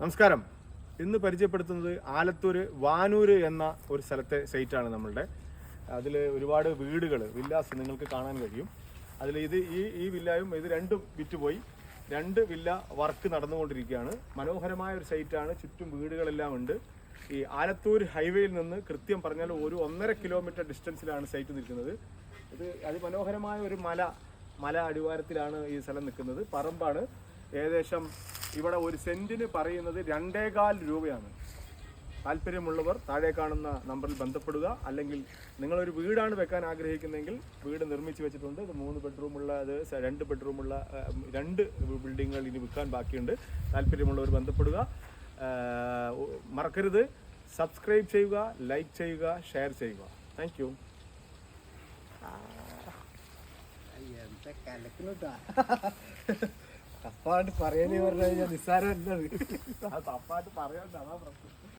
നമസ്കാരം. ഇന്ന് പരിചയപ്പെടുത്തുന്നത് ആലത്തൂർ വാനൂർ എന്ന ഒരു സ്ഥലത്തെ സൈറ്റാണ് നമ്മളുടെ. അതിൽ ഒരുപാട് വീടുകൾ, വില്ലാസ് നിങ്ങൾക്ക് കാണാൻ കഴിയും. അതിൽ ഈ വില്ലയും ഇത് രണ്ടും വിറ്റുപോയി. 2 വില്ല വർക്ക് നടന്നുകൊണ്ടിരിക്കുകയാണ്. മനോഹരമായ ഒരു സൈറ്റാണ്. ചുറ്റും വീടുകളെല്ലാം ഉണ്ട്. ഈ ആലത്തൂർ ഹൈവേയിൽ നിന്ന് കൃത്യം പറഞ്ഞാൽ ഒരു 1.5 കിലോമീറ്റർ ഡിസ്റ്റൻസിലാണ് സൈറ്റ് നിൽക്കുന്നത്. ഇത് അതിമനോഹരമായ ഒരു മല അടിവാരത്തിലാണ് ഈ സ്ഥലം നിൽക്കുന്നത്. പറമ്പാണ്. ഏകദേശം ഇവിടെ ഒരു സെന്റിന് പറയുന്നത് 2.25 രൂപയാണ്. താല്പര്യമുള്ളവർ താഴെ കാണുന്ന നമ്പറിൽ ബന്ധപ്പെടുക. അല്ലെങ്കിൽ നിങ്ങളൊരു വീടാണ് വെക്കാൻ ആഗ്രഹിക്കുന്നതെങ്കിൽ വീട് നിർമ്മിച്ച് വെച്ചിട്ടുണ്ട്. ഇത് 3 ബെഡ്റൂമുള്ള, 2 ബെഡ്റൂമുള്ള 2 ബിൽഡിങ്ങുകൾ ഇനി വിൽക്കാൻ ബാക്കിയുണ്ട്. താല്പര്യമുള്ളവർ ബന്ധപ്പെടുക. മറക്കരുത്, സബ്സ്ക്രൈബ് ചെയ്യുക, ലൈക്ക് ചെയ്യുക, ഷെയർ ചെയ്യുക. Thank you. തപ്പാണ്ട് പറയാനേ പറഞ്ഞു കഴിഞ്ഞാൽ നിസ്സാരം തപ്പാട്ട് പറയാൻ